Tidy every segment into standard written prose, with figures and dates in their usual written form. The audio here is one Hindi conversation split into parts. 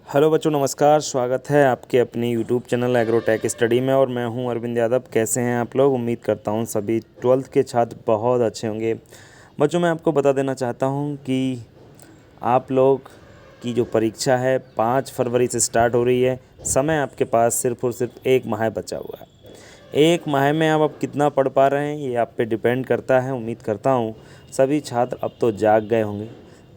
हेलो बच्चों, नमस्कार। स्वागत है आपके अपनी यूट्यूब चैनल एग्रोटेक स्टडी में। और मैं हूं अरविंद यादव। कैसे हैं आप लोग? उम्मीद करता हूं सभी 12th के छात्र बहुत अच्छे होंगे। बच्चों, मैं आपको बता देना चाहता हूं कि आप लोग की जो परीक्षा है 5 फरवरी से स्टार्ट हो रही है। समय आपके पास सिर्फ और सिर्फ 1 माह बचा हुआ है। 1 माह में आप कितना पढ़ पा रहे हैं ये आप पे डिपेंड करता है। उम्मीद करता हूँ सभी छात्र अब तो जाग गए होंगे।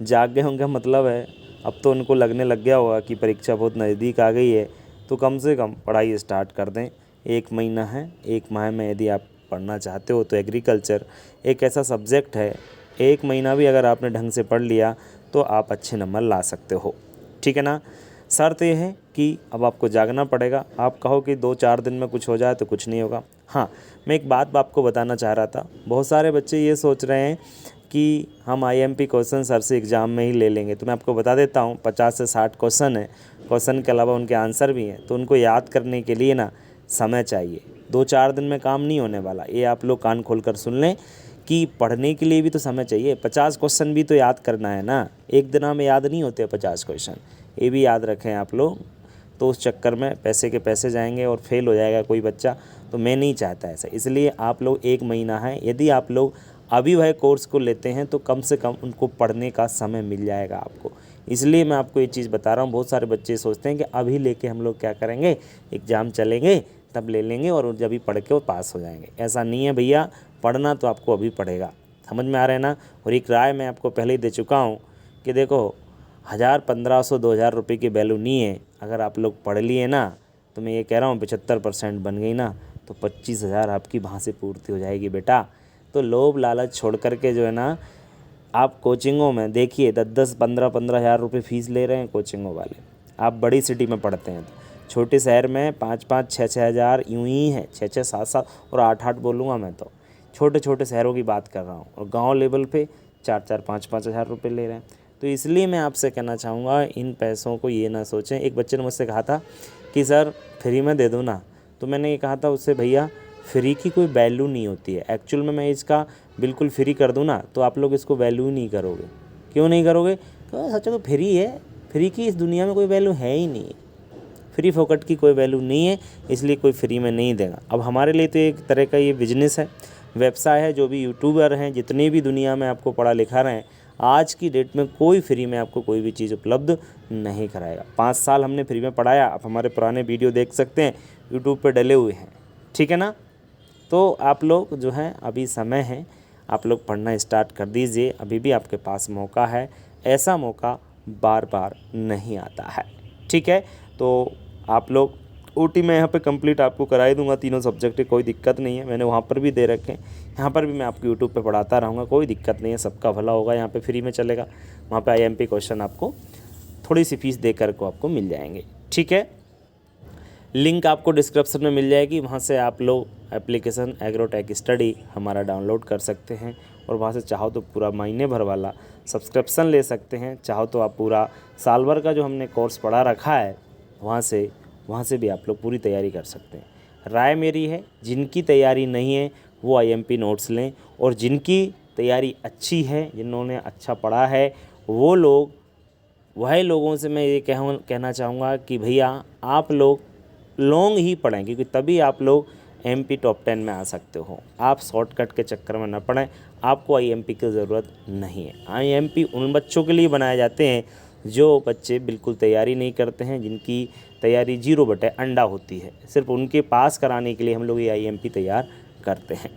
जाग गए होंगे मतलब है अब तो उनको लगने लग गया होगा कि परीक्षा बहुत नज़दीक आ गई है, तो कम से कम पढ़ाई स्टार्ट कर दें। 1 महीना है, 1 माह में यदि आप पढ़ना चाहते हो तो एग्रीकल्चर एक ऐसा सब्जेक्ट है, 1 महीना भी अगर आपने ढंग से पढ़ लिया तो आप अच्छे नंबर ला सकते हो। ठीक है ना? शर्त ये है कि अब आपको जागना पड़ेगा। आप कहो कि 2-4 दिन में कुछ हो जाए तो कुछ नहीं होगा। हाँ, मैं एक बात आपको बताना चाह रहा था। बहुत सारे बच्चे ये सोच रहे हैं कि हम आईएमपी क्वेश्चन सर से एग्ज़ाम में ही ले लेंगे। तो मैं आपको बता देता हूँ 50 से 60 क्वेश्चन है। क्वेश्चन के अलावा उनके आंसर भी हैं, तो उनको याद करने के लिए ना समय चाहिए। 2-4 दिन में काम नहीं होने वाला। ये आप लोग कान खोल कर सुन लें कि पढ़ने के लिए भी तो समय चाहिए। 50 क्वेश्चन भी तो याद करना है ना। एक दिन में याद नहीं होते 50 क्वेश्चन, ये भी याद रखें आप लोग। तो उस चक्कर में पैसे के पैसे जाएंगे और फेल हो जाएगा कोई बच्चा, तो मैं नहीं चाहता ऐसा। इसलिए आप लोग 1 महीना है, यदि आप लोग अभी वह कोर्स को लेते हैं तो कम से कम उनको पढ़ने का समय मिल जाएगा आपको। इसलिए मैं आपको ये चीज़ बता रहा हूँ। बहुत सारे बच्चे सोचते हैं कि अभी लेके हम लोग क्या करेंगे, एग्ज़ाम चलेंगे तब ले लेंगे और जब भी पढ़ के वो पास हो जाएंगे। ऐसा नहीं है भैया, पढ़ना तो आपको अभी पड़ेगा। समझ में आ रहा है ना? और एक राय मैं आपको पहले ही दे चुका हूँ कि देखो, 1000, 1500, 2000 रुपये की वैल्यू नहीं है। अगर आप लोग पढ़ लिए ना, तो मैं ये कह रहा हूँ 75% बन गई ना, तो 25,000 आपकी वहाँ से पूर्ति हो जाएगी बेटा। तो लोभ लालच छोड़ करके जो है ना, आप कोचिंगों में देखिए 10-10, 15-15 हज़ार रुपये फ़ीस ले रहे हैं कोचिंगों वाले। आप बड़ी सिटी में पढ़ते हैं तो छोटे शहर में 5-5, 6-6 हज़ार यूँ ही है, 6-6, 7-7 और 8-8 बोलूँगा मैं तो। छोटे छोटे शहरों की बात कर रहा हूँ। और गांव लेवल पे 4-4, 5-5 हज़ार रुपये ले रहे हैं। तो इसलिए मैं आपसे कहना चाहूँगा, इन पैसों को ये ना सोचें। एक बच्चे ने मुझसे कहा था कि सर फ्री में दे दो ना। तो मैंने ये कहा था उससे, भैया फ्री की कोई वैल्यू नहीं होती है। एक्चुअल में मैं इसका बिल्कुल फ्री कर दूँ ना तो आप लोग इसको वैल्यू नहीं करोगे। क्यों नहीं करोगे? तो सच तो फ्री है। फ्री की इस दुनिया में कोई वैल्यू है ही नहीं। फ्री फोकट की कोई वैल्यू नहीं है, इसलिए कोई फ्री में नहीं देगा। अब हमारे लिए तो एक तरह का ये बिजनेस है, व्यवसाय है। जो भी यूट्यूबर हैं, जितने भी दुनिया में आपको पढ़ा लिखा रहे हैं, आज की डेट में कोई फ्री में आपको कोई भी चीज़ उपलब्ध नहीं कराएगा। 5 साल हमने फ्री में पढ़ाया। आप हमारे पुराने वीडियो देख सकते हैं, यूट्यूब पर डले हुए हैं। ठीक है ना? तो आप लोग जो हैं, अभी समय है, आप लोग पढ़ना स्टार्ट कर दीजिए। अभी भी आपके पास मौका है। ऐसा मौका बार बार नहीं आता है। ठीक है? तो आप लोग ओटी मैं यहाँ पे कंप्लीट आपको करा ही दूंगा। तीनों सब्जेक्ट की कोई दिक्कत नहीं है। मैंने वहाँ पर भी दे रखे हैं, यहाँ पर भी मैं आपको यूट्यूब पे पढ़ाता रहूँगा। कोई दिक्कत नहीं है, सबका भला होगा। यहाँ पे फ्री में चलेगा। वहाँ पे आईएमपी क्वेश्चन आपको थोड़ी सी फीस देकर को आपको मिल जाएंगे। ठीक है? लिंक आपको डिस्क्रिप्शन में मिल जाएगी। वहाँ से आप लोग एप्लीकेशन एग्रोटेक स्टडी हमारा डाउनलोड कर सकते हैं और वहाँ से चाहो तो पूरा महीने भर वाला सब्सक्रिप्शन ले सकते हैं। चाहो तो आप पूरा साल भर का जो हमने कोर्स पढ़ा रखा है वहाँ से भी आप लोग पूरी तैयारी कर सकते हैं। राय मेरी है, जिनकी तैयारी नहीं है वो आईएमपी नोट्स लें, और जिनकी तैयारी अच्छी है, जिन्होंने अच्छा पढ़ा है, वो लोग, वह लोगों से मैं ये कहना चाहूँगा कि भैया आप लोग लॉन्ग ही पढ़ें, क्योंकि तभी आप लोग एमपी टॉप 10 में आ सकते हो। आप शॉर्टकट के चक्कर में ना पढ़ें। आपको आईएमपी की ज़रूरत नहीं है। आईएमपी उन बच्चों के लिए बनाए जाते हैं जो बच्चे बिल्कुल तैयारी नहीं करते हैं, जिनकी तैयारी 0/अंडा होती है। सिर्फ उनके पास कराने के लिए हम लोग ये आईएमपी तैयार करते हैं।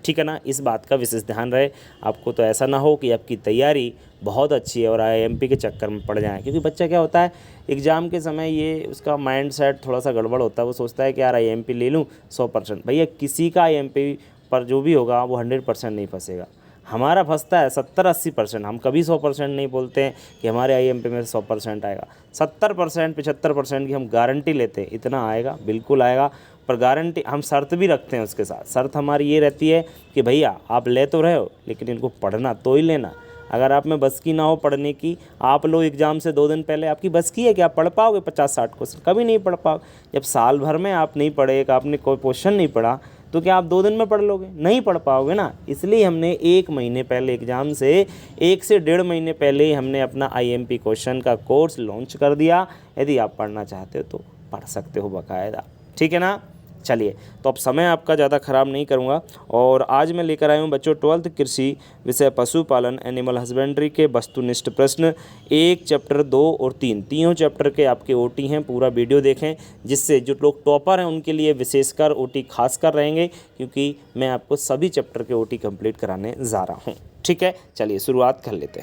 ठीक है ना? इस बात का विशेष ध्यान रहे। आपको तो ऐसा ना हो कि आपकी तैयारी बहुत अच्छी है और आईएमपी के चक्कर में पड़ जाए। क्योंकि बच्चा क्या होता है, एग्ज़ाम के समय ये उसका माइंड सेट थोड़ा सा गड़बड़ होता है। वो सोचता है कि यार आईएमपी ले लूँ 100%। भैया किसी का आईएमपी पर जो भी होगा वो 100% नहीं फंसेगा। हमारा फंसता है 70-80%। हम कभी 100% नहीं बोलते हैं कि हमारे आईएमपी में 100% आएगा। 70%, 75% की हम गारंटी लेते हैं। इतना आएगा, बिल्कुल आएगा। पर गारंटी हम शर्त भी रखते हैं उसके साथ। शर्त हमारी ये रहती है कि भैया आप ले तो रहे हो, लेकिन इनको पढ़ना तो ही लेना। अगर आप में बस की ना हो पढ़ने की, आप लोग एग्ज़ाम से 2 दिन पहले आपकी बस की है कि आप पढ़ पाओगे 50-60 क्वेश्चन? कभी नहीं पढ़ पाओगे। जब साल भर में आप नहीं पढ़े, आपने कोई क्वेश्चन नहीं पढ़ा, तो क्या आप 2 दिन में पढ़ लोगे? नहीं पढ़ पाओगे ना। इसलिए हमने 1 महीने पहले एग्ज़ाम से 1 से 1.5 महीने पहले ही हमने अपना IMP क्वेश्चन का कोर्स लॉन्च कर दिया। यदि आप पढ़ना चाहते हो तो पढ़ सकते हो बाकायदा, ठीक है ना। चलिए, तो अब समय आपका ज़्यादा ख़राब नहीं करूँगा और आज मैं लेकर आया हूँ बच्चों 12th कृषि विषय पशुपालन एनिमल हस्बेंड्री के वस्तुनिष्ठ प्रश्न 1 चैप्टर 2 और 3 तीनों चैप्टर के आपके OT हैं। पूरा वीडियो देखें, जिससे जो लोग टॉपर हैं उनके लिए विशेषकर OT खासकर रहेंगे, क्योंकि मैं आपको सभी चैप्टर के OT कंप्लीट कराने जा रहा हूँ, ठीक है। चलिए शुरुआत कर लेते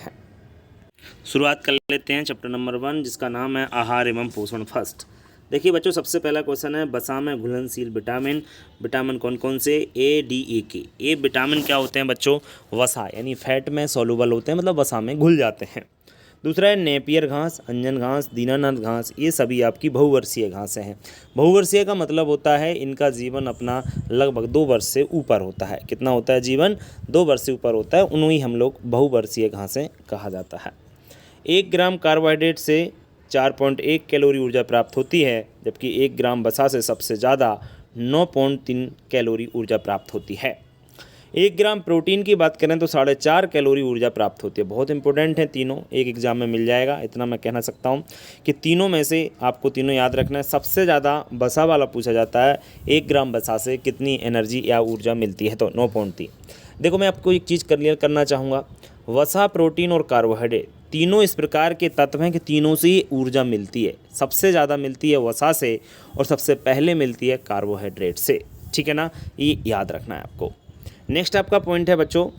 हैं चैप्टर नंबर 1, जिसका नाम है आहार एवं पोषण। फर्स्ट देखिए बच्चों, सबसे पहला क्वेश्चन है वसा में घुलनशील विटामिन। विटामिन कौन कौन से? A, D, E, K। ये विटामिन क्या होते हैं बच्चों? वसा, यानी फैट में सॉल्युबल होते हैं, मतलब वसा में घुल जाते हैं। दूसरा है नेपियर घास, अंजन घास, दीनानाथ घास। ये सभी आपकी बहुवर्षीय घासें हैं। बहुवर्षीय का मतलब होता है इनका जीवन अपना लगभग 2 वर्ष से ऊपर होता है। कितना होता है जीवन? 2 वर्ष से ऊपर होता है। उन्हें हम लोग बहुवर्षीय घासें कहा जाता है। 1 ग्राम कार्बोहाइड्रेट से 4.1 कैलोरी ऊर्जा प्राप्त होती है, जबकि 1 ग्राम वसा से सबसे ज़्यादा 9.3 कैलोरी ऊर्जा प्राप्त होती है। 1 ग्राम प्रोटीन की बात करें तो 4.5 कैलोरी ऊर्जा प्राप्त होती है। बहुत इंपॉर्टेंट है तीनों, एक एग्जाम में मिल जाएगा, इतना मैं कहना सकता हूँ कि तीनों में से आपको तीनों याद रखना है। सबसे ज़्यादा वसा वाला पूछा जाता है, 1 ग्राम वसा से कितनी एनर्जी या ऊर्जा मिलती है, तो 9.3। देखो मैं आपको एक चीज़ क्लियर करना चाहूँगा, वसा, प्रोटीन और कार्बोहाइड्रेट तीनों इस प्रकार के तत्व हैं कि तीनों से ही ऊर्जा मिलती है। सबसे ज़्यादा मिलती है वसा से और सबसे पहले मिलती है कार्बोहाइड्रेट से, ठीक है ना। ये याद रखना है आपको। नेक्स्ट आपका पॉइंट है बच्चों,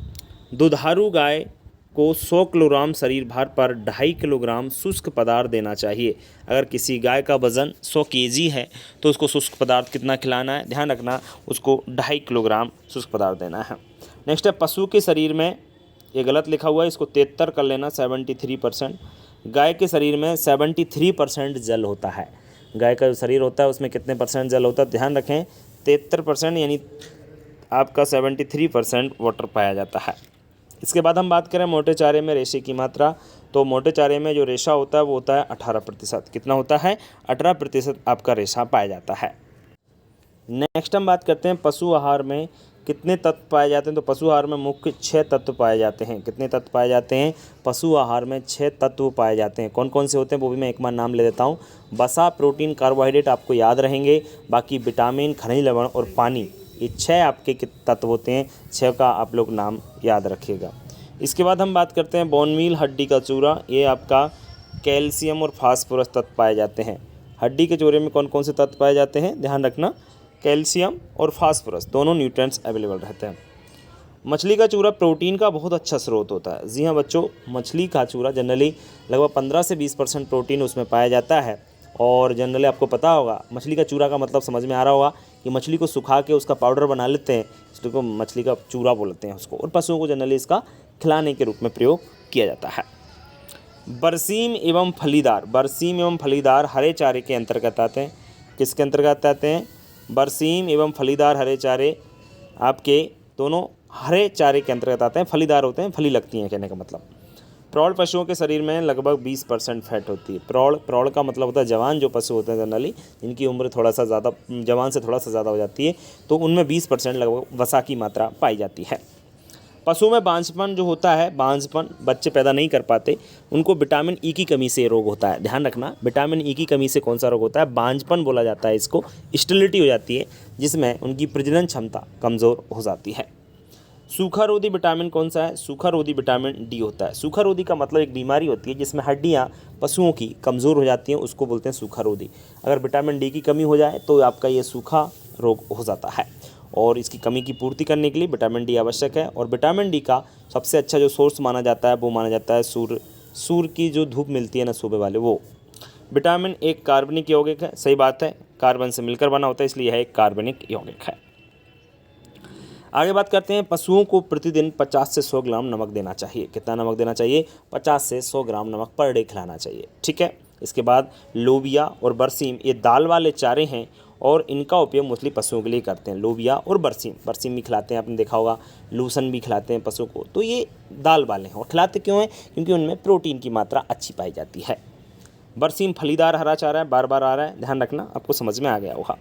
दुधारू गाय को 100 किलोग्राम शरीर भार पर 2.5 किलोग्राम शुष्क पदार्थ देना चाहिए। अगर किसी गाय का वज़न 100 kg है तो उसको शुष्क पदार्थ कितना खिलाना है? ध्यान रखना, उसको 2.5 किलोग्राम शुष्क पदार्थ देना है। नेक्स्ट है पशु के शरीर में, ये गलत लिखा हुआ है, इसको 73 कर लेना, 73%। गाय के शरीर में 73% जल होता है। गाय का जो शरीर होता है उसमें कितने % जल होता है? ध्यान रखें, 73%, यानी आपका 73% वाटर पाया जाता है। इसके बाद हम बात करें मोटे चारे में रेशे की मात्रा, तो मोटे चारे में जो रेशा होता है वो होता है 18%। कितना होता है? 18% आपका रेशा पाया जाता है। नेक्स्ट हम बात करते हैं पशु आहार में कितने तत्व पाए जाते हैं, तो पशु आहार में मुख्य 6 तत्व पाए जाते हैं। कितने तत्व पाए जाते हैं? पशु आहार में 6 तत्व पाए जाते हैं। कौन कौन से होते हैं वो भी मैं एक बार नाम ले देता हूँ। वसा, प्रोटीन, कार्बोहाइड्रेट आपको याद रहेंगे, बाकी विटामिन, खनिज लवण और पानी, ये 6 आपके तत्व होते हैं। 6 का आप लोग नाम याद रखिएगा। इसके बाद हम बात करते हैं बोन मील, हड्डी का चूरा। ये आपका कैल्शियम और फास्फोरस तत्व पाए जाते हैं। हड्डी के चूरे में कौन कौन से तत्व पाए जाते हैं? ध्यान रखना, कैल्शियम और फास्फोरस दोनों न्यूट्रिएंट्स अवेलेबल रहते हैं। मछली का चूरा प्रोटीन का बहुत अच्छा स्रोत होता है। जी हाँ बच्चों, मछली का चूरा जनरली लगभग 15 से 20% प्रोटीन उसमें पाया जाता है। और जनरली आपको पता होगा मछली का चूरा का मतलब समझ में आ रहा होगा कि मछली को सुखा के उसका पाउडर बना लेते हैं, इसको मछली का चूरा बोलते हैं उसको, और पशुओं को जनरली इसका खिलाने के रूप में प्रयोग किया जाता है। बरसीम एवं फलीदार, बरसीम एवं फलीदार हरे चारे के अंतर्गत आते हैं। किसके अंतर्गत आते हैं? बरसीम एवं फलीदार हरे चारे आपके दोनों हरे चारे के अंतर्गत आते हैं। फलीदार होते हैं, फली लगती हैं, कहने का मतलब। प्रौढ़ पशुओं के शरीर में लगभग 20% फैट होती है। प्रौढ़ का मतलब होता है जवान जो पशु होते हैं जनरली, जिनकी उम्र थोड़ा सा ज़्यादा, जवान से थोड़ा सा ज़्यादा हो जाती है, तो उनमें 20% लगभग वसा की मात्रा पाई जाती है। पशु में बांझपन जो होता है, बांझपन, बच्चे पैदा नहीं कर पाते, उनको विटामिन ई की कमी से रोग होता है। ध्यान रखना, विटामिन ई की कमी से कौन सा रोग होता है? बांझपन बोला जाता है इसको। स्टेरिलिटी हो जाती है, जिसमें उनकी प्रजनन क्षमता कमज़ोर हो जाती है। सूखा रोधी विटामिन कौन सा है? सूखा रोधी विटामिन डी होता है। सूखा रोधी का मतलब एक बीमारी होती है जिसमें हड्डियाँ पशुओं की कमज़ोर हो जाती हैं, उसको बोलते हैं सूखा रोधी। अगर विटामिन डी की कमी हो जाए तो आपका ये सूखा रोग हो जाता है, और इसकी कमी की पूर्ति करने के लिए विटामिन डी आवश्यक है। और विटामिन डी का सबसे अच्छा जो सोर्स माना जाता है वो माना जाता है सूर्य की जो धूप मिलती है ना सुबह वाले, वो। विटामिन एक कार्बनिक यौगिक है, सही बात है, कार्बन से मिलकर बना होता है, इसलिए यह एक कार्बनिक यौगिक है। आगे बात करते हैं, पशुओं को प्रतिदिन 50 से 100 ग्राम नमक देना चाहिए। कितना नमक देना चाहिए? 50 से 100 ग्राम नमक पर डे खिलाना चाहिए, ठीक है। इसके बाद लोबिया और बरसीम, ये दाल वाले चारे हैं और इनका उपयोग मोस्टली पशुओं के लिए करते हैं। लोबिया और बरसीम भी खिलाते हैं, आपने देखा होगा, लूसन भी खिलाते हैं पशु को। तो ये दाल वाले हैं, और खिलाते क्यों हैं? क्योंकि उनमें प्रोटीन की मात्रा अच्छी पाई जाती है। बरसीम फलीदार हरा चारा है, बार बार आ रहा है, ध्यान रखना, आपको समझ में आ गया होगा।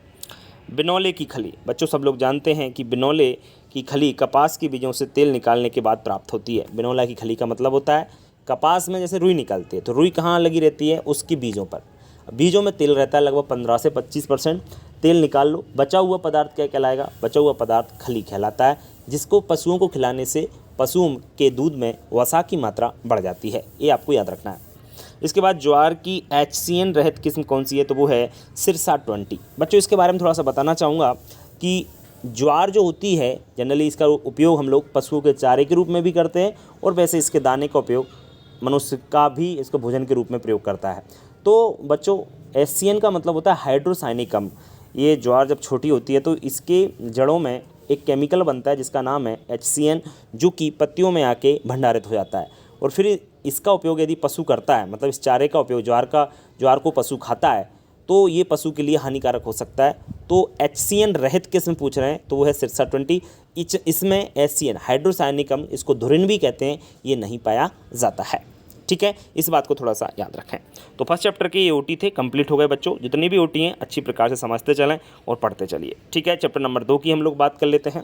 बिनौले की खली, बच्चों सब लोग जानते हैं कि बिनौले की खली कपास के बीजों से तेल निकालने के बाद प्राप्त होती है। बिनौला की खली का मतलब होता है कपास में जैसे रुई निकलती है तो रुई कहाँ लगी रहती है, उसकी बीजों पर। बीजों में तेल रहता है लगभग 15 से 25%। तेल निकाल लो, बचा हुआ पदार्थ क्या कहलाएगा, बचा हुआ पदार्थ खली कहलाता है, जिसको पशुओं को खिलाने से पशुओं के दूध में वसा की मात्रा बढ़ जाती है, ये आपको याद रखना है। इसके बाद ज्वार की HCN रहित किस्म कौन सी है, तो वो है सिरसा 20। बच्चों इसके बारे में थोड़ा सा बताना चाहूँगा कि ज्वार जो होती है जनरली इसका उपयोग हम लोग पशुओं के चारे के रूप में भी करते हैं, और वैसे इसके दाने का उपयोग मनुष्य का भी इसको भोजन के रूप में प्रयोग करता है। तो बच्चों HCN का मतलब होता है हाइड्रोसाइनिक अम्ल। ये ज्वार जब छोटी होती है तो इसके जड़ों में एक केमिकल बनता है जिसका नाम है HCN, जो कि पत्तियों में आके भंडारित हो जाता है, और फिर इसका उपयोग यदि पशु करता है, मतलब इस चारे का उपयोग ज्वार को पशु खाता है, तो ये पशु के लिए हानिकारक हो सकता है। तो HCN रहित किस्म पूछ रहे हैं तो वो है सिरसा 20। इसमें HCN हाइड्रोसाइनिक अम्ल, इसको धुरिन भी कहते हैं, ये नहीं पाया जाता है। ठीक है, इस बात को थोड़ा सा याद रखें। तो फर्स्ट चैप्टर के ये OT थे, कंप्लीट हो गए बच्चों। जितनी भी OT हैं अच्छी प्रकार से समझते चलें और पढ़ते चलिए। ठीक है, चैप्टर नंबर 2 की हम लोग बात कर लेते हैं।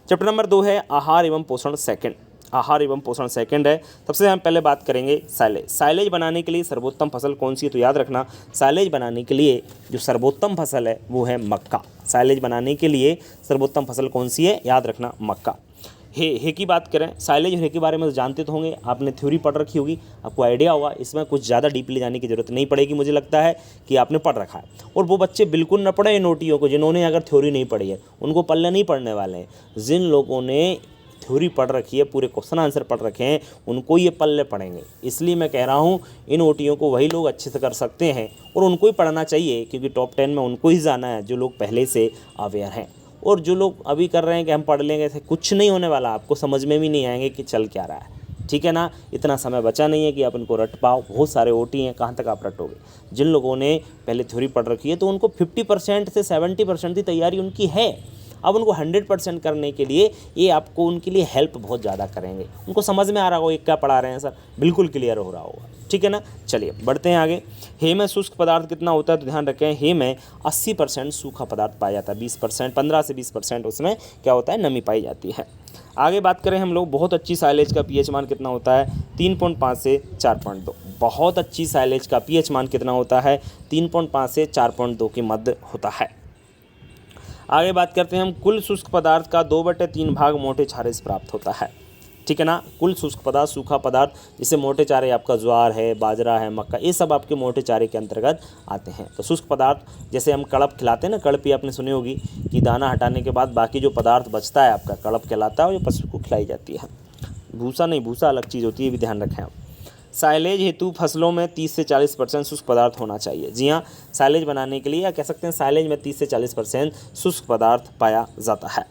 चैप्टर नंबर 2 है आहार एवं पोषण सेकंड। आहार एवं पोषण सेकंड है। सबसे हम पहले बात करेंगे साइलेज। साइलेज बनाने के लिए सर्वोत्तम फसल कौन सी है, तो याद रखना साइलेज बनाने के लिए जो सर्वोत्तम फसल है वो है मक्का। साइलेज बनाने के लिए सर्वोत्तम फसल कौन सी है, याद रखना मक्का। हे की बात करें, साइलेज और हे के बारे में तो जानते तो होंगे, आपने थ्योरी पढ़ रखी होगी, आपको आइडिया होगा, इसमें कुछ ज़्यादा डीपली जाने की जरूरत नहीं पड़ेगी। मुझे लगता है कि आपने पढ़ रखा है। और वो बच्चे बिल्कुल न पढ़े इन OTओं को जिन्होंने अगर थ्योरी नहीं पढ़ी है, उनको पल्ले नहीं पढ़ने वाले हैं। जिन लोगों ने थ्योरी पढ़ रखी है, पूरे क्वेश्चन आंसर पढ़ रखे हैं, उनको ये पल्ले पढ़ेंगे। इसलिए मैं कह रहा हूँ इन OTओं को वही लोग अच्छे से कर सकते हैं और उनको ही पढ़ना चाहिए, क्योंकि टॉप 10 में उनको ही जाना है जो लोग पहले से अवेयर हैं। और जो लोग अभी कर रहे हैं कि हम पढ़ लेंगे, ऐसे कुछ नहीं होने वाला, आपको समझ में भी नहीं आएंगे कि चल क्या रहा है। ठीक है ना, इतना समय बचा नहीं है कि आप इनको रट पाओ। बहुत सारे OT हैं, कहाँ तक आप रटोगे। जिन लोगों ने पहले थ्योरी पढ़ रखी है तो उनको 50% से 70% की तैयारी उनकी है। अब उनको 100% करने के लिए ये आपको उनके लिए हेल्प बहुत ज़्यादा करेंगे। उनको समझ में आ रहा होगा ये क्या पढ़ा रहे हैं सर, बिल्कुल क्लियर हो रहा होगा। ठीक है ना, चलिए बढ़ते हैं आगे। हे में शुष्क पदार्थ कितना होता है, तो ध्यान रखें हे में 80% सूखा पदार्थ पाया जाता है, 20% 15 से 20% उसमें क्या होता है, नमी पाई जाती है। आगे बात करें हम लोग, बहुत अच्छी साइलेज का pH मान कितना होता है, 3.5 से 4.2। बहुत अच्छी साइलेज का pH मान कितना होता है, 3.5 से 4.2 के मध्य होता है। आगे बात करते हैं हम, कुल शुष्क पदार्थ का 2/3 भाग मोटे चारे से प्राप्त होता है। ठीक है ना, कुल शुष्क पदार्थ, सूखा पदार्थ, जिसे मोटे चारे आपका ज्वार है, बाजरा है, मक्का, ये सब आपके मोटे चारे के अंतर्गत आते हैं। तो शुष्क पदार्थ जैसे हम कड़प खिलाते हैं ना, कड़पी आपने सुनी होगी कि दाना हटाने के बाद बाकी जो पदार्थ बचता है आपका कड़प कहलाता है, और ये पशु को खिलाई जाती है। भूसा नहीं, भूसा अलग चीज़ होती है, भी ध्यान रखें आप। साइलेज हेतु फसलों में 30 से 40% शुष्क पदार्थ होना चाहिए। जी हाँ, साइलेज बनाने के लिए या कह सकते हैं साइलेज में 30 से 40% शुष्क पदार्थ पाया जाता है।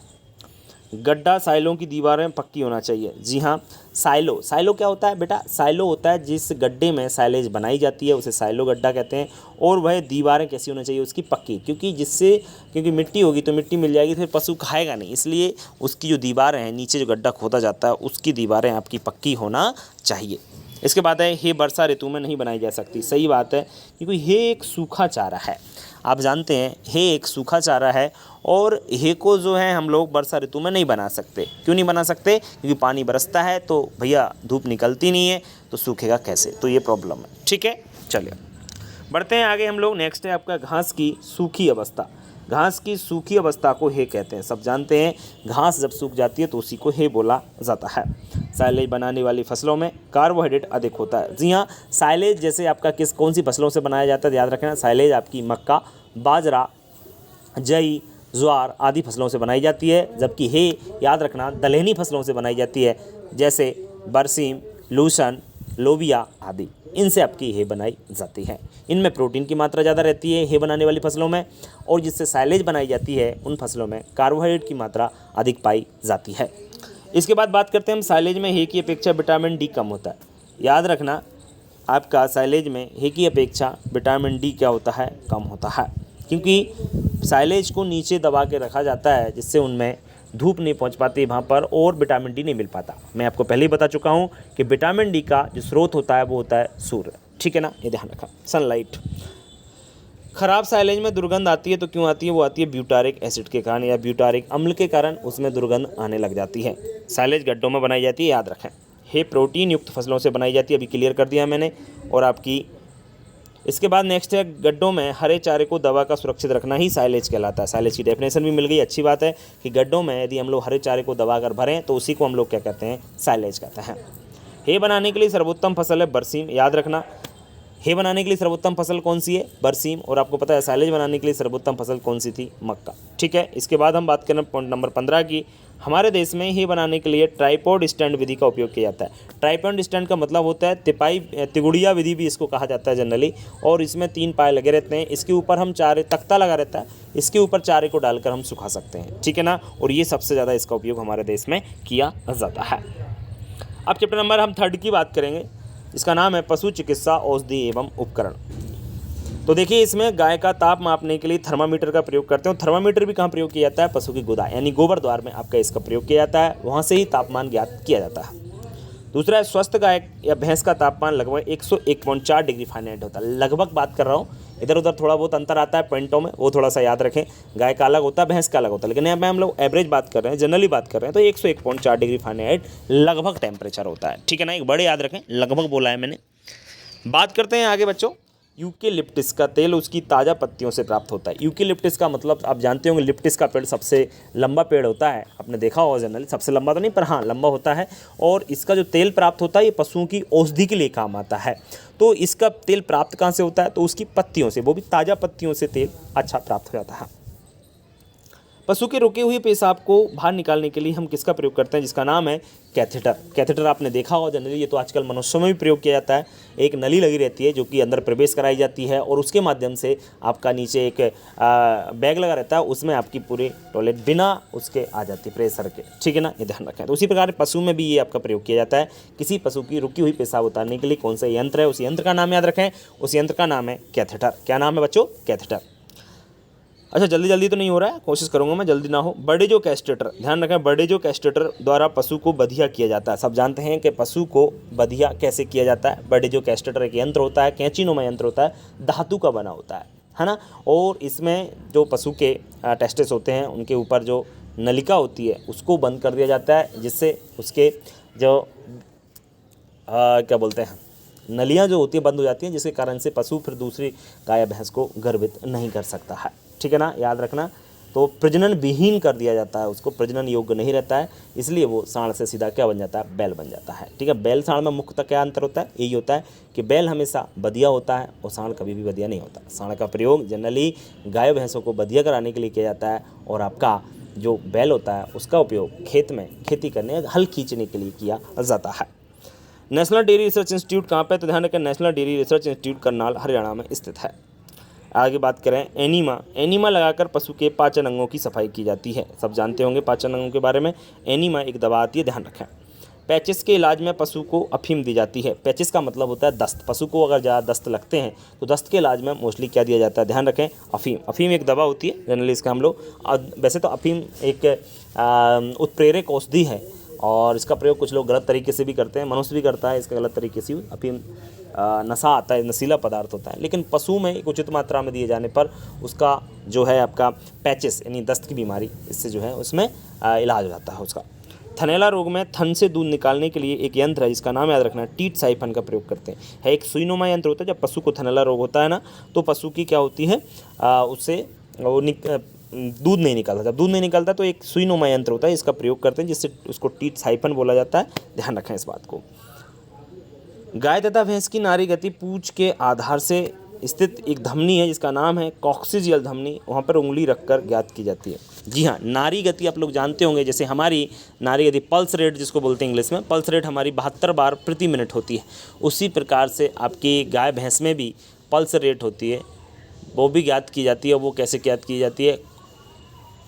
गड्ढा साइलों की दीवारें पक्की होना चाहिए। जी हाँ, साइलो क्या होता है बेटा, साइलो होता है जिस गड्ढे में साइलेज बनाई जाती है उसे साइलो गड्ढा कहते हैं। और वह दीवारें कैसी होनी चाहिए, उसकी पक्की, क्योंकि मिट्टी होगी तो मिट्टी मिल जाएगी, फिर पशु खाएगा नहीं, इसलिए उसकी जो दीवारें हैं, नीचे जो गड्ढा खोदा जाता है उसकी दीवारें आपकी पक्की होना चाहिए। इसके बाद है हे वर्षा ऋतु में नहीं बनाई जा सकती। सही बात है, क्योंकि हे एक सूखा चारा है। आप जानते हैं हे एक सूखा चारा है, और हे को जो है हम लोग वर्षा ऋतु में नहीं बना सकते। क्यों नहीं बना सकते, क्योंकि पानी बरसता है तो भैया धूप निकलती नहीं है, तो सूखेगा कैसे, तो ये प्रॉब्लम है। ठीक है, चलिए बढ़ते हैं आगे हम लोग। नेक्स्ट है आपका घास की सूखी अवस्था। घास की सूखी अवस्था को हे कहते हैं। सब जानते हैं घास जब सूख जाती है तो उसी को हे बोला जाता है। साइलेज बनाने वाली फसलों में कार्बोहाइड्रेट अधिक होता है। जी हाँ, साइलेज जैसे आपका कौन सी फसलों से बनाया जाता है, याद रखना साइलेज आपकी मक्का, बाजरा, जई, ज्वार आदि फसलों से बनाई जाती है। जबकि हे याद रखना दलहनी फसलों से बनाई जाती है, जैसे बरसीम, लूसन, लोबिया आदि, इनसे आपकी हे बनाई जाती है। इनमें प्रोटीन की मात्रा ज़्यादा रहती है हे बनाने वाली फसलों में, और जिससे साइलेज बनाई जाती है उन फसलों में कार्बोहाइड्रेट की मात्रा अधिक पाई जाती है। इसके बाद बात करते हैं हम, साइलेज में हे की अपेक्षा विटामिन डी कम होता है। याद रखना आपका साइलेज में हे की अपेक्षा विटामिन डी क्या होता है, कम होता है, क्योंकि साइलेज को नीचे दबा के रखा जाता है, जिससे उनमें धूप नहीं पहुंच पाती वहाँ पर, और विटामिन डी नहीं मिल पाता। मैं आपको पहले ही बता चुका हूँ कि विटामिन डी का जो स्रोत होता है वो होता है सूर्य। ठीक है ना, ये ध्यान रखा, सनलाइट। खराब साइलेज में दुर्गंध आती है तो क्यों आती है? वो आती है ब्यूटारिक एसिड के कारण या ब्यूटारिक अम्ल के कारण उसमें दुर्गंध आने लग जाती है। साइलेज गड्ढों में बनाई जाती है, याद रखें। हे प्रोटीन युक्त फसलों से बनाई जाती है, अभी क्लियर कर दिया मैंने। और आपकी इसके बाद नेक्स्ट है, गड्ढों में हरे चारे को दबा कर सुरक्षित रखना ही साइलेज कहलाता है। साइलेज की डेफिनेशन भी मिल गई, अच्छी बात है कि गड्ढों में यदि हम लोग हरे चारे को दबा कर भरें तो उसी को हम लोग क्या कहते हैं? साइलेज कहते हैं। हे बनाने के लिए सर्वोत्तम फसल है बरसीम, याद रखना। हे बनाने के लिए सर्वोत्तम फसल कौन सी है? बरसीम। और आपको पता है साइलेज बनाने के लिए सर्वोत्तम फसल कौन सी थी? मक्का। ठीक है, इसके बाद हम बात करें पॉइंट नंबर 15 की। हमारे देश में हे बनाने के लिए ट्राइपॉड स्टैंड विधि का उपयोग किया जाता है। ट्राइपॉड स्टैंड का मतलब होता है तिगुड़िया विधि भी इसको कहा जाता है जनरली। और इसमें 3 पाए लगे रहते हैं, इसके ऊपर हम चारे, तख्ता लगा रहता है, इसके ऊपर चारे को डालकर हम सुखा सकते हैं। ठीक है ना। और ये सबसे ज़्यादा इसका उपयोग हमारे देश में किया जाता है। अब चैप्टर नंबर हम 3 की बात करेंगे, इसका नाम है पशु चिकित्सा औषधि एवं उपकरण। तो देखिए, इसमें गाय का ताप मापने के लिए थर्मामीटर का प्रयोग करते हैं। थर्मामीटर भी कहाँ प्रयोग किया जाता है? पशु की गोदा यानी गोबर द्वार में आपका इसका प्रयोग किया जाता है, वहाँ से ही तापमान ज्ञात किया जाता है। दूसरा है, स्वस्थ गाय या भैंस का तापमान लगभग 101.4 डिग्री फ़ारेनहाइट होता है। लगभग बात कर रहा हूँ, इधर उधर थोड़ा बहुत अंतर आता है पॉइंटों में, वो थोड़ा सा याद रखें। गाय का अलग होता है, भैंस का अलग होता है, लेकिन यहाँ पे हम लोग एवरेज बात कर रहे हैं, जनरली बात कर रहे हैं, तो 101.4 डिग्री फ़ारेनहाइट लगभग टेम्परेचर होता है। ठीक है ना, एक बड़े याद रखें, लगभग बोला है मैंने। बात करते हैं आगे बच्चों, यूकेलिप्टिस का तेल उसकी ताज़ा पत्तियों से प्राप्त होता है। यूकेलिप्टिस का मतलब आप जानते होंगे, लिप्टिस का पेड़ सबसे लंबा पेड़ होता है, आपने देखा होगा जनरली, सबसे लंबा तो नहीं पर हाँ लंबा होता है। और इसका जो तेल प्राप्त होता है ये पशुओं की औषधि के लिए काम आता है। तो इसका तेल प्राप्त कहाँ से होता है? तो उसकी पत्तियों से, वो भी ताज़ा पत्तियों से तेल अच्छा प्राप्त हो जाता है। पशु के रुके हुए पेशाब को बाहर निकालने के लिए हम किसका प्रयोग करते हैं? जिसका नाम है कैथेटर। कैथेटर आपने देखा होगा जनरली, ये तो आजकल मनुष्यों में भी प्रयोग किया जाता है। एक नली लगी रहती है जो कि अंदर प्रवेश कराई जाती है और उसके माध्यम से आपका नीचे एक बैग लगा रहता है, उसमें आपकी पूरी टॉयलेट बिना उसके आ जाती है प्रेशर के। ठीक है ना, ये ध्यान रखें। तो उसी प्रकार पशु में भी ये आपका प्रयोग किया जाता है। किसी पशु की रुकी हुई पेशाब उतारने के लिए कौन सा यंत्र है, उस यंत्र का नाम याद रखें। उस यंत्र का नाम है कैथेटर। क्या नाम है बच्चों? कैथेटर। अच्छा, जल्दी तो नहीं हो रहा है, कोशिश करूंगा मैं जल्दी ना हो। बड़े जो कैस्टेटर, ध्यान रखें, बड़े जो कैस्टेटर द्वारा पशु को बधिया किया जाता है। सब जानते हैं कि पशु को बधिया कैसे किया जाता है। बड़े जो कैस्टेटर एक यंत्र होता है, कैंचीनुमा यंत्र होता है, धातु का बना होता है ना। और इसमें जो पशु के टेस्टिस होते हैं, उनके ऊपर जो नलिका होती है उसको बंद कर दिया जाता है, जिससे उसके जो क्या बोलते हैं, नलियाँ जो होती है बंद हो जाती हैं, जिसके कारण से पशु फिर दूसरी गाय या भैंस को गर्भित नहीं कर सकता है। ठीक है ना, याद रखना। तो प्रजनन विहीन कर दिया जाता है, उसको प्रजनन योग्य नहीं रहता है, इसलिए वो सांड से सीधा क्या बन जाता है? बैल बन जाता है। ठीक है, बैल सांड में मुख्यतः क्या अंतर होता है? यही होता है कि बैल हमेशा बधिया होता है और सांड कभी भी बधिया नहीं होता। सांड का प्रयोग जनरली गाय भैंसों को बधिया कराने के लिए किया जाता है, और आपका जो बैल होता है उसका उपयोग खेत में खेती करने, हल खींचने के लिए किया जाता है। नेशनल डेयरी रिसर्च इंस्टीट्यूट कहाँ पे? तो ध्यान रखें, national dairy research institute Karnal Haryana में स्थित है। आगे बात करें, एनीमा लगाकर पशु के पाचन अंगों की सफाई की जाती है। सब जानते होंगे पाचन अंगों के बारे में। एनीमा एक दवा आती है, ध्यान रखें। पैचिस के इलाज में पशु को अफीम दी जाती है। पैचिस का मतलब होता है दस्त। पशु को अगर ज़्यादा दस्त लगते हैं तो दस्त के इलाज में मोस्टली क्या दिया जाता है? ध्यान रखें, अफीम। अफीम एक दवा होती है जनरली, इसका हम लोग वैसे तो अफीम एक उत्प्रेरक औषधि है, और इसका प्रयोग कुछ लोग गलत तरीके से भी करते हैं, मनुष्य भी करता है इसका गलत तरीके से। अफीम नशा आता है, नशीला पदार्थ होता है, लेकिन पशु में एक उचित मात्रा में दिए जाने पर उसका जो है आपका पैचिस यानी दस्त की बीमारी, इससे जो है उसमें इलाज हो जाता है उसका। थनैला रोग में थन से दूध निकालने के लिए एक यंत्र है जिसका नाम याद रखना है, टीट साइफन का प्रयोग करते हैं। है एक सुईनुमा यंत्र होता है। जब पशु को थनैला रोग होता है ना, तो पशु की क्या होती है, उससे वो दूध नहीं निकलता। जब दूध नहीं निकलता तो एक सुईनुमा यंत्र होता है, इसका प्रयोग करते हैं, जिससे उसको टीट साइफन बोला जाता है। ध्यान रखें इस बात को। गाय तथा भैंस की नाड़ी गति पूंछ के आधार से स्थित एक धमनी है जिसका नाम है कॉक्सिजियल धमनी, वहाँ पर उंगली रखकर ज्ञात की जाती है। जी हाँ, नाड़ी गति आप लोग जानते होंगे, जैसे हमारी नाड़ी गति पल्स रेट जिसको बोलते हैं इंग्लिश में, पल्स रेट हमारी 72 बार प्रति मिनट होती है। उसी प्रकार से आपकी गाय भैंस में भी पल्स रेट होती है, वो भी ज्ञात की जाती है। वो कैसे ज्ञात की जाती है?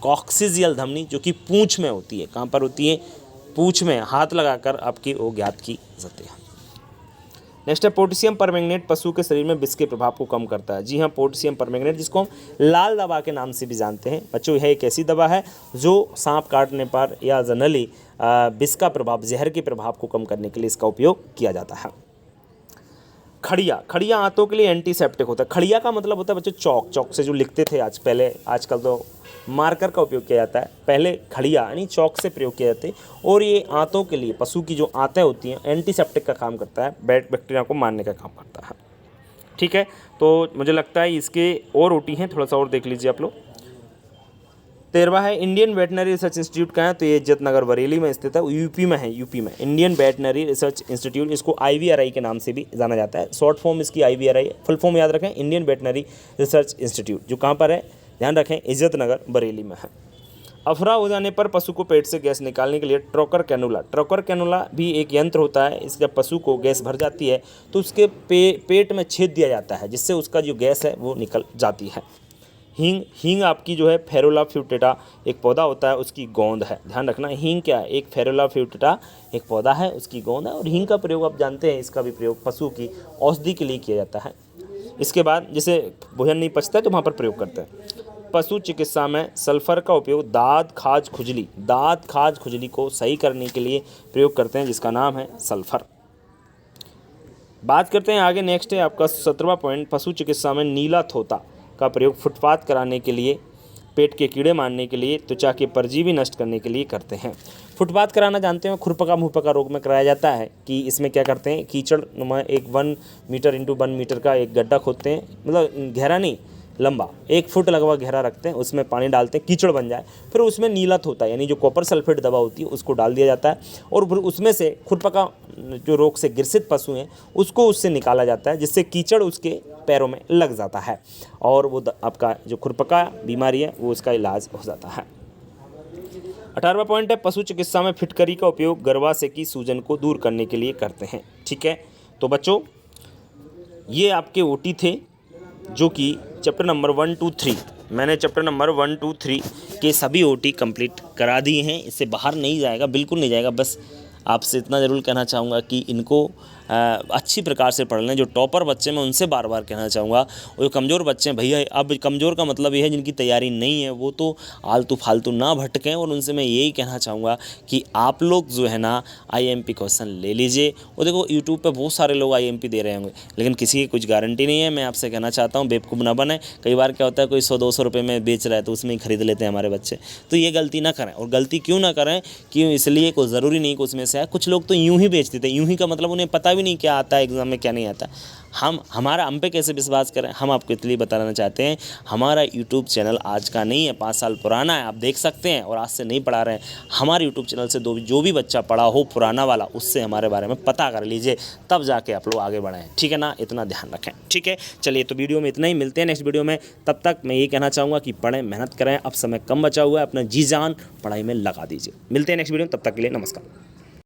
कॉक्सिजियल धमनी जो कि पूंछ में होती है। कहाँ पर होती है? पूंछ में हाथ लगाकर आपकी वो ज्ञात की जाती है। नेक्स्ट है पोटेशियम परमैंगनेट पशु के शरीर में विष के प्रभाव को कम करता है। जी हाँ, पोटेशियम परमैंगनेट जिसको हम लाल दवा के नाम से भी जानते हैं बच्चों, यह एक ऐसी दवा है जो सांप काटने पर या जनरली विष का प्रभाव, जहर के प्रभाव को कम करने के लिए इसका उपयोग किया जाता है। खड़िया, खड़िया आंतों के लिए एंटीसेप्टिक होता है। खड़िया का मतलब होता है बच्चों चौक, चौक से जो लिखते थे पहले, आजकल तो मार्कर का उपयोग किया जाता है, पहले खड़िया यानी चौक से प्रयोग किए जाते हैं। और ये आंतों के लिए, पशु की जो आंतें होती हैं, एंटीसेप्टिक का काम करता है, बैड बैक्टीरिया को मारने का काम करता है। ठीक है, तो मुझे लगता है इसके और ओटी हैं, थोड़ा सा और देख लीजिए आप लोग। 13वां है इंडियन वेटनरी रिसर्च इंस्टीट्यूट का है, तो ये इज्जत नगर बरेली में स्थित है, यूपी में है, यूपी में इंडियन वेटनरी रिसर्च इंस्टीट्यूट, इसको IVRI के नाम से भी जाना जाता है। शॉर्ट फॉर्म इसकी IVRI है, फुल फॉर्म याद रखें इंडियन वेटनरी रिसर्च इंस्टीट्यूट, जो कहाँ पर है ध्यान रखें, इज्जत नगर बरेली में है। अफरा हो जाने पर पशु को पेट से गैस निकालने के लिए ट्रोकर कैनुला, ट्रोकर कैनुला भी एक यंत्र होता है। इसके पशु को गैस भर जाती है तो उसके पेट में छेद दिया जाता है, जिससे उसका जो गैस है वो निकल जाती है। हींग, हींग आपकी जो है फेरुला फ्यूटेटा एक पौधा होता है, उसकी गोंद है, ध्यान रखना। हींग क्या है, एक फेरुला फ्यूटेटा एक पौधा है, उसकी गोंद है। और हींग का प्रयोग आप जानते हैं, इसका भी प्रयोग पशु की औषधि के लिए किया जाता है। इसके बाद जैसे भोजन नहीं पचता है तो वहाँ पर प्रयोग करते हैं। पशु चिकित्सा में सल्फर का उपयोग दाँत खाज खुजली, दाँत खाज खुजली को सही करने के लिए प्रयोग करते हैं, जिसका नाम है सल्फर। बात करते हैं आगे, नेक्स्ट है आपका 17वां पॉइंट, पशु चिकित्सा में नीला थोता का प्रयोग फुटपाथ कराने के लिए, पेट के कीड़े मारने के लिए, त्वचा के परजीवी नष्ट करने के लिए करते हैं। फुटपाथ कराना जानते हैं, खुरपका मुहपका रोग में कराया जाता है कि इसमें क्या करते हैं, कीचड़ नुमा एक 1 मीटर इंटू 1 मीटर का एक गड्ढा खोदते हैं, मतलब गहरा नहीं, लंबा 1 फुट लगभग गहरा रखते हैं, उसमें पानी डालते हैं, कीचड़ बन जाए, फिर उसमें नीला थोता यानी जो कॉपर सल्फेट दवा होती है उसको डाल दिया जाता है, और फिर उसमें से खुरपका जो रोग से ग्रसित पशु हैं उसको उससे निकाला जाता है, जिससे कीचड़ उसके पैरों में लग जाता है और वो आपका जो खुरपका बीमारी है वो उसका इलाज हो जाता है। 18वां पॉइंट है, पशु चिकित्सा में फिटकरी का उपयोग गर्भाशय की सूजन को दूर करने के लिए करते हैं। ठीक है, तो बच्चों ये आपके ओटी थे, जो कि चैप्टर नंबर 1, 2, 3, मैंने चैप्टर नंबर 1, 2, 3 के सभी ओटी कंप्लीट करा दिए हैं। इससे बाहर नहीं जाएगा, बिल्कुल नहीं जाएगा। बस आपसे इतना ज़रूर कहना चाहूँगा कि इनको अच्छी प्रकार से पढ़ लें। जो टॉपर बच्चे मैं उनसे बार बार कहना चाहूँगा, और जो कमज़ोर बच्चे हैं भैया, अब कमज़ोर का मतलब ये है जिनकी तैयारी नहीं है, वो तो आलतू फालतू ना भटकें। और उनसे मैं यही कहना चाहूँगा कि आप लोग जो है ना IMP क्वेश्चन ले लीजिए। और देखो यूट्यूब पे बहुत सारे लोग IMP दे रहे होंगे, लेकिन किसी की कुछ गारंटी नहीं है। मैं आपसे कहना चाहता हूँ बेवकूफ़ ना बने। कई बार क्या होता है, कोई 100-200 रुपये में बेच रहा है तो उसमें ही खरीद लेते हैं हमारे बच्चे। तो ये गलती ना करें। और गलती क्यों ना करें, क्यों, इसलिए कोई ज़रूरी नहीं कि उसमें से है। कुछ लोग तो यूँ ही बेच देते हैं, यूँ ही का मतलब उन्हें पता भी नहीं क्या आता है एग्ज़ाम में, क्या नहीं आता। हम पे कैसे विश्वास करें। हम आपको इसलिए बताना चाहते हैं, हमारा यूट्यूब चैनल आज का नहीं है, 5 साल पुराना है, आप देख सकते हैं। और आज से नहीं पढ़ा रहे हैं, हमारे यूट्यूब चैनल से जो भी बच्चा पढ़ा हो पुराना वाला, उससे हमारे बारे में पता कर लीजिए, तब जाके आप लोग आगे बढ़ें। ठीक है ना, इतना ध्यान रखें। ठीक है, चलिए तो वीडियो में इतना ही, मिलते हैं नेक्स्ट वीडियो में। तब तक मैं ये कहना चाहूँगा कि पढ़ें, मेहनत करें, अब समय कम बचा हुआ है, अपना जी जान पढ़ाई में लगा दीजिए। मिलते हैं नेक्स्ट वीडियो में, तब तक के लिए नमस्कार।